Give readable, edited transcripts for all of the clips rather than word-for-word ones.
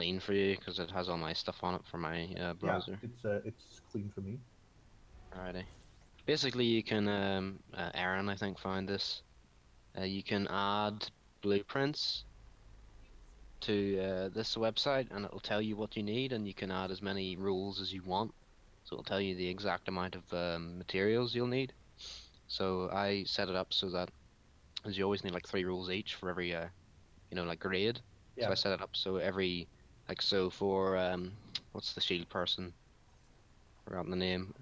clean for you because it has all my stuff on it for my Yeah, browser. it's clean for me. Alrighty. Basically, you can Aaron, I think, found this. You can add blueprints to this website, and it'll tell you what you need, and you can add as many rules as you want. So it'll tell you the exact amount of materials you'll need. So I set it up so that, as you always need like 3 rules each for every like grade. So Yeah, I set it up so every so for what's the shield person? Forgotten the name.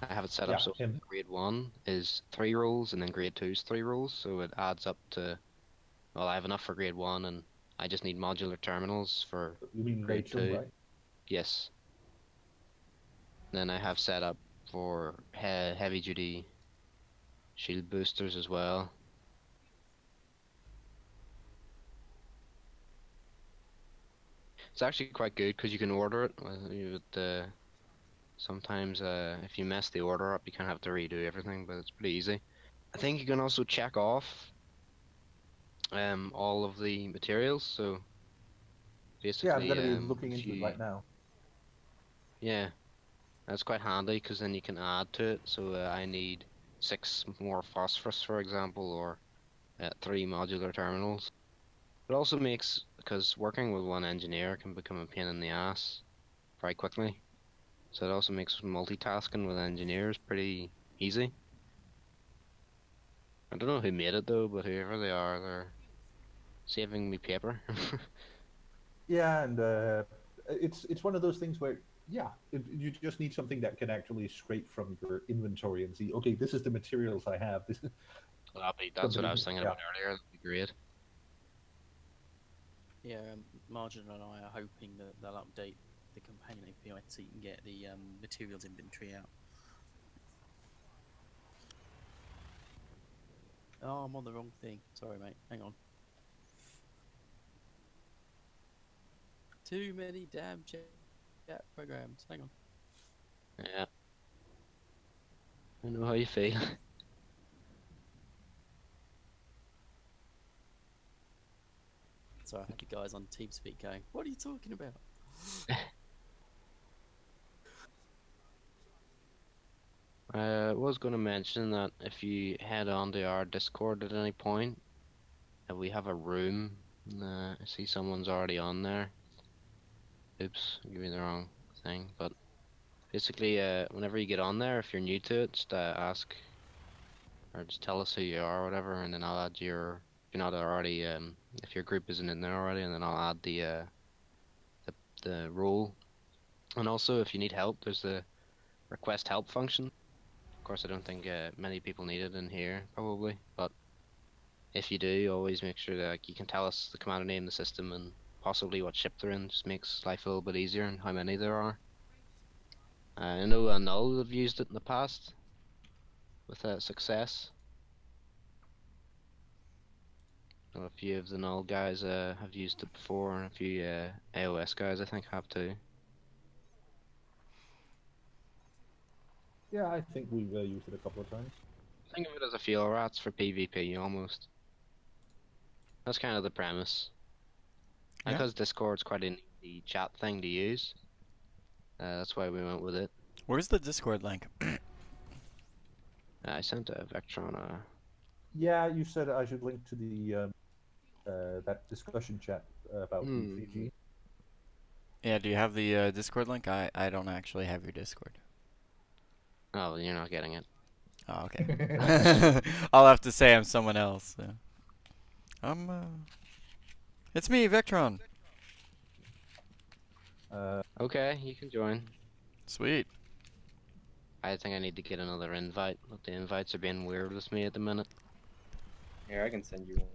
I have it set up yeah, so him. grade 1 is 3 rules and then grade 2 is 3 rules, so it adds up to, well, I have enough for grade 1 and I just need modular terminals for You mean grade Rachel, 2. right? Yes. Then I have set up for heavy duty shield boosters as well. It's actually quite good because you can order it. Sometimes if you mess the order up, you kind of have to redo everything, but it's pretty easy. I think you can also check off all of the materials. So Yeah, I'm basically, gonna be looking if into it you, right now. yeah, that's quite handy because then you can add to it. So I need 6 more phosphorus, for example, or 3 modular terminals. It also makes, because working with one engineer can become a pain in the ass very quickly. So it also makes multitasking with engineers pretty easy. I don't know who made it though, but whoever they are, they're saving me paper. Yeah, and it's one of those things where yeah, you just need something that can actually scrape from your inventory and see, okay, this is the materials I have. This is That's what I somebody, was thinking yeah, about earlier. That'd be great. Yeah, Margin and I are hoping that they'll update the companion API so you can get the materials inventory out. Oh, I'm on the wrong thing. Sorry, mate. Hang on. Too many damn chat programs. Hang on. Yeah, I know how you feel. So I had the guys on TeamSpeak going, "What are you talking about?" I was going to mention that if you head on to our Discord at any point, we have a room. I see someone's already on there. Oops, I gave you the wrong thing. But basically, whenever you get on there, if you're new to it, just ask or just tell us who you are or whatever, and then I'll add if you're not already, if your group isn't in there already, and then I'll add the, the role. And also, if you need help, there's the request help function. Of course, I don't think many people need it in here, probably, but if you do, always make sure that you can tell us the commander name, the system, and possibly what ship they're in. Just makes life a little bit easier and how many there are. I know Null have used it in the past with success. I know a few of the Null guys have used it before, and a few AOS guys I think have too. yeah. I think we've used it a couple of times. Think of it as a fuel rats for PvP almost. That's kind of the premise. And Yeah. because Discord's quite an easy chat thing to use, that's why we went with it. Where's the Discord link? I sent a Vectron. Yeah, you said I should link to the that discussion chat about the Hmm. 3G. Yeah, do you have the Discord link? I don't actually have your Discord. Oh, you're not getting it. Oh, okay. I'll have to say I'm someone else. So. It's me, Vectron. uh, Okay, you can join. Sweet. I think I need to get another invite, but the invites are being weird with me at the minute. Here, I can send you one.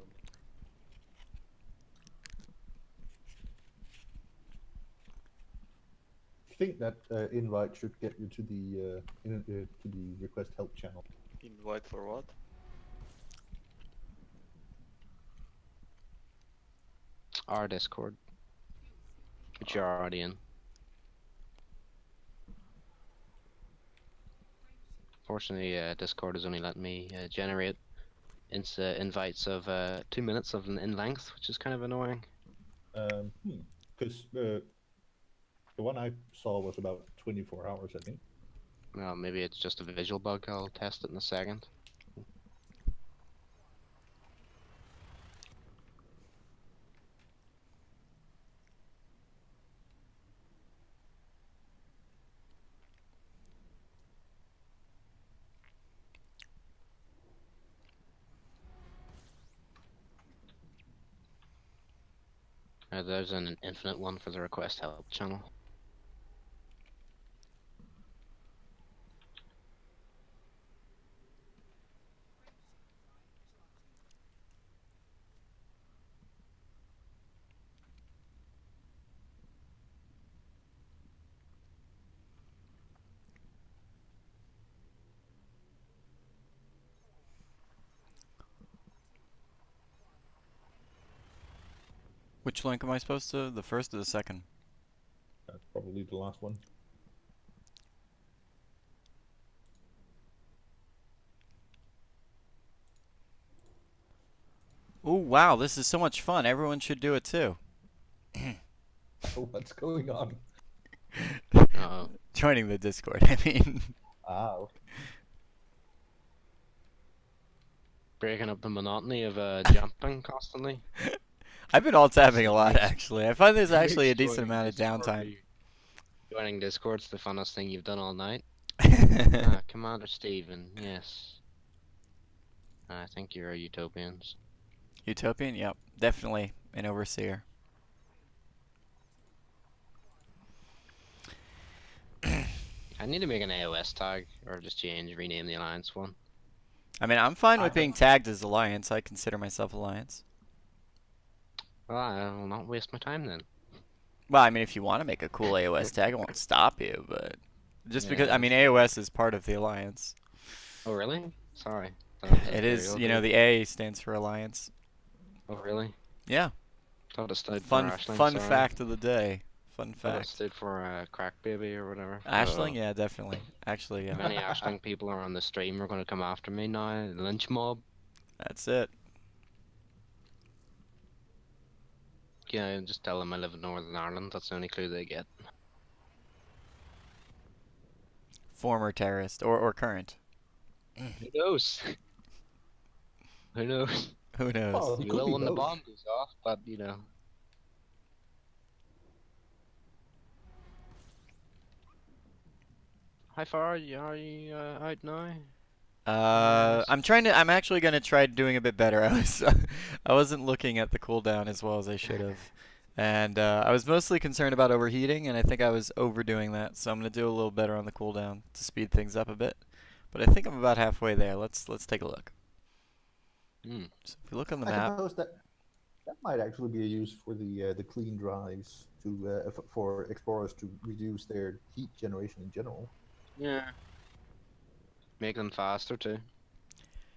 I think that invite should get you to the request help channel. Invite for what? Our Discord, which you're Oh. already in. Fortunately, Discord has only let me generate invites of 2 minutes of in length, which is kind of annoying. Um, hmm. Because the one I saw was about 24 hours, I think. Well, maybe it's just a visual bug. I'll test it in a second. There's an infinite one for the request help channel. Which link am I supposed to? The first or the second? That's probably the last one. Oh wow, this is so much fun. Everyone should do it too. Oh, what's going on? Uh-oh. Joining the Discord, I mean. Ah, okay. Breaking up the monotony of jumping constantly. I've been alt tabbing a lot Makes- actually. I find there's actually a makes decent joining amount of Discord downtime. be- Joining Discord's the funnest thing you've done all night. Commander Steven, yes. I think you're a Utopians. Utopian? Yep, definitely an overseer. I need to make an AOS tag, or just rename the Alliance one. I mean, I'm fine I with being have- tagged as Alliance. I consider myself Alliance. Well, I will not waste my time then. Well, I mean, if you want to make a cool AOS tag, I won't stop you, but just because, I Yeah, mean, that's true. AOS is part of the Alliance. Oh, really? Sorry. It is, you know, the A stands for Alliance. Oh, really? Yeah. Thought it stood for Fun Ashling, fun sorry. fact of the day. Fun Thought it fact. stood for crack baby or whatever. Ashling? Yeah, definitely. Actually, If yeah. any Ashling people are on the stream are going to come after me now. Lynch mob. That's it. Yeah, just tell them I live in Northern Ireland. That's the only clue they get. Former terrorist or current. Who knows? Who knows? Who knows? Oh, it You could will be when the both. bomb goes off, but you know. How far are you out now? I'm actually gonna try doing a bit better. I wasn't looking at the cooldown as well as I should have. And I was mostly concerned about overheating, and I think I was overdoing that. So I'm gonna do a little better on the cooldown to speed things up a bit. But I think I'm about halfway there. Let's take a look. Hmm. So if we look on the I map, suppose that might actually be a use for the clean drives to for explorers to reduce their heat generation in general. Yeah. Make them faster too.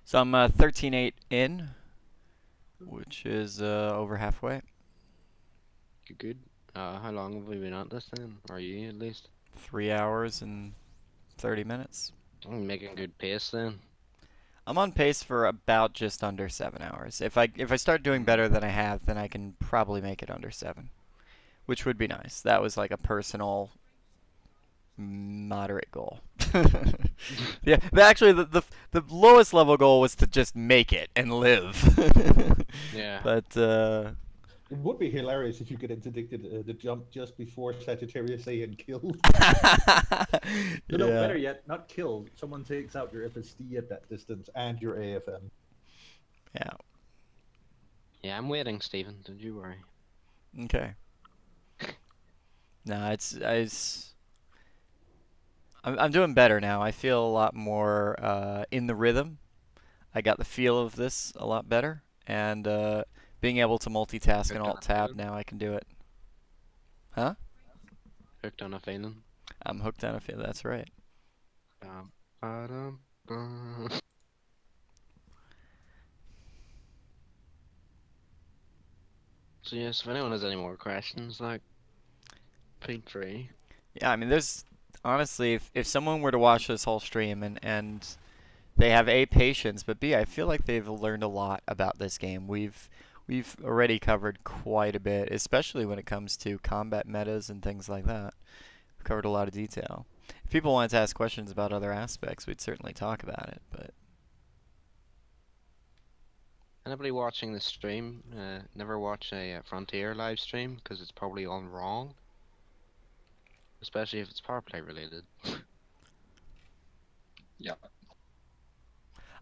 so I'm 13.8 in, which is over halfway. Good, good. How long have we been at this then? Or you at least? 3 hours and 30 minutes. I'm making good pace then. I'm on pace for about just under 7 hours. If I start doing better than I have, then I can probably make it under 7, which would be nice. That was like a personal moderate goal. Yeah, actually the lowest level goal was to just make it and live. Yeah. But It would be hilarious if you could interdicted the jump just before Sagittarius A and killed. No, yeah. better yet, not killed. Someone takes out your FSD at that distance and your AFM. Yeah. Yeah, I'm waiting, Stephen. Don't you worry. Okay. No, I'm doing better now. I feel a lot more in the rhythm. I got the feel of this a lot better, and being able to multitask and Hooked on alt a tab feeling? now, I can do it. Huh? Hooked on a feeling. I'm hooked on a feel. That's right. Ba-dum-bum. So yes, if anyone has any more questions, like, feel free. Yeah, I mean, there's honestly, if someone were to watch this whole stream and they have A, patience, but B, I feel like they've learned a lot about this game. we've already covered quite a bit, especially when it comes to combat metas and things like that. We've covered a lot of detail. If people wanted to ask questions about other aspects, we'd certainly talk about it, but Anybody watching the stream, never watch a Frontier live stream because it's probably all wrong, especially if it's power play related. Yeah.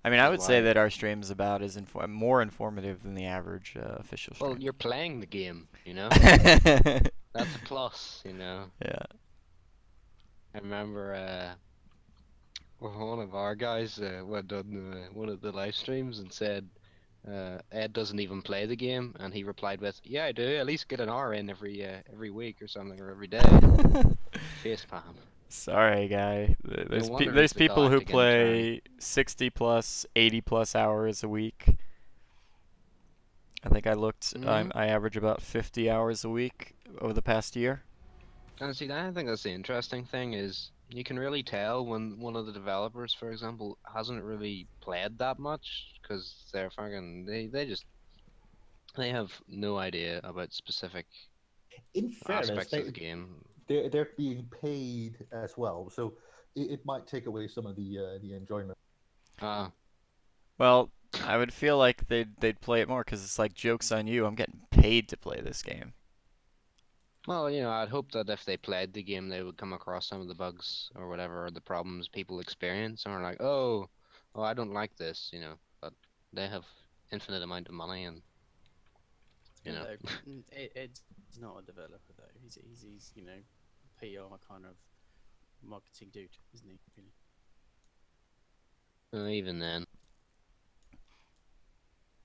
I mean, I Is would say why. that our stream is about as more informative than the average official Well, stream. you're playing the game, you know. Yeah. That's a plus, you know. I remember one of our guys went on one of the live streams and said Ed doesn't even play the game, and he replied with, "Yeah, I do. At least get an hour in every week or something, or every day." Facepalm. Sorry, guy. No wonder There's he's the people who galactic intern. play 60 plus, 80 plus hours a week. I think I looked. Mhm. I average about 50 hours a week over the past year. And see, I think that's the interesting thing is you can really tell when one of the developers, for example, hasn't really played that much because they're fucking they have no idea about specific In fairness, aspects of the game. they're being paid as well, so it might take away some of the enjoyment. Uh, Well, I would feel like they'd play it more because it's like, joke's on you. I'm getting paid to play this game. well, you know, I'd hope that if they played the game, they would come across some of the bugs or whatever, or the problems people experience, and are like, oh, I don't like this, you know. But they have infinite amount of money, and you know. Ed's not a developer though. He's you know, PR kind of marketing dude, isn't he? Really. Even then.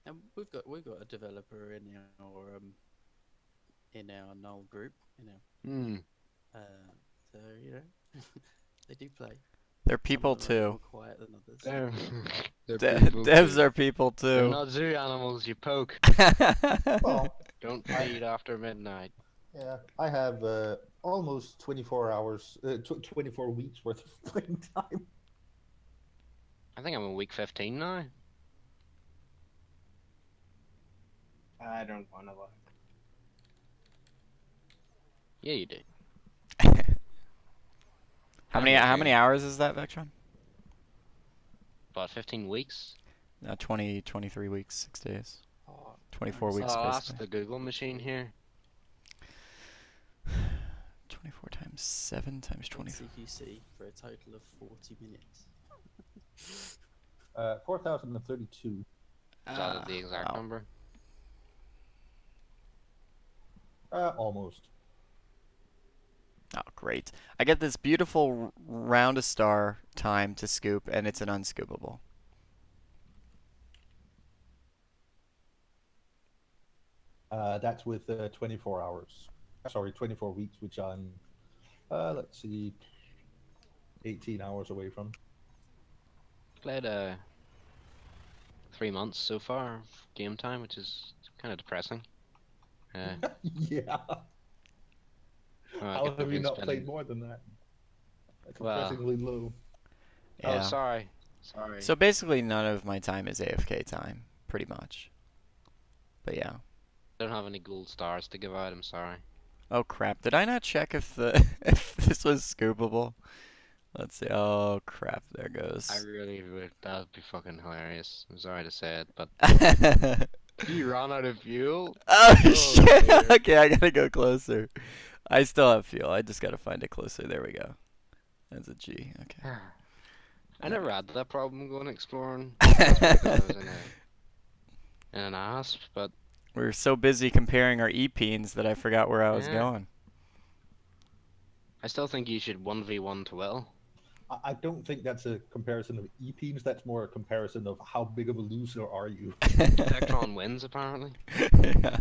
And we've got a developer in our null group, so you know, they do play. They're Some people of them are too. more quiet than others. They're people Devs too. are people They're too. not zoo animals, you poke. Well, Don't feed after midnight. yeah, I have almost 24 hours, 24 weeks worth of playing time. I think I'm in week 15 now. I don't wanna look. Yeah, you do. How many hours is that, Vectron? About 15 weeks. 23 weeks, 6 days. Oh, 24 nice. weeks, I'll ask basically. the Google machine here. 24 times 7 times 24. CQC for a total of 40 minutes. 4,032. Is that the exact Wow. number? Almost. Oh, great. I get this beautiful round a star time to scoop, and it's an unscoopable. That's with 24 hours. Sorry, 24 weeks, which I'm, let's see, 18 hours away from. Played 3 months so far of game time, which is kind of depressing. Yeah. How have you not played more than that? That's Well, impressively low. Oh, Yeah. sorry. So basically, none of my time is AFK time, pretty much. But yeah. I don't have any gold stars to give out, I'm sorry. Oh crap! Did I not check if the if this was scoopable? Let's see. Oh crap! There goes. I really would. That would be fucking hilarious. I'm sorry to say it, but Oh you ran out of fuel? shit! dear. Okay, I gotta go closer. I still have fuel. I just gotta find it closer. There we go. That's a G. Okay. I never had that problem going exploring. That's because I was in an asp, but We were so busy comparing our E-peens that I forgot where I was Yeah. going. I still think you should 1v1 to Will. I don't think that's a comparison of E-Teams. That's more a comparison of how big of a loser are you. Vectron wins, apparently. Yeah.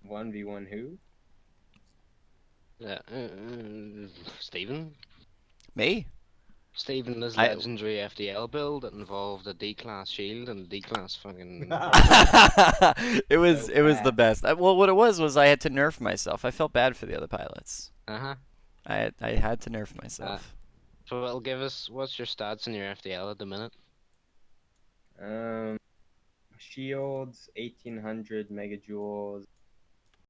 1v1 who? Yeah, Stephen? Me? Stephen, this I- legendary FDL build that involved a D-class shield and a D-class fucking... it was So the bad. best. Well, what it was I had to nerf myself. I felt bad for the other pilots. Uh-huh. I had to nerf myself. So it'll give us, what's your stats in your FDL at the minute? shields, 1800 megajoules,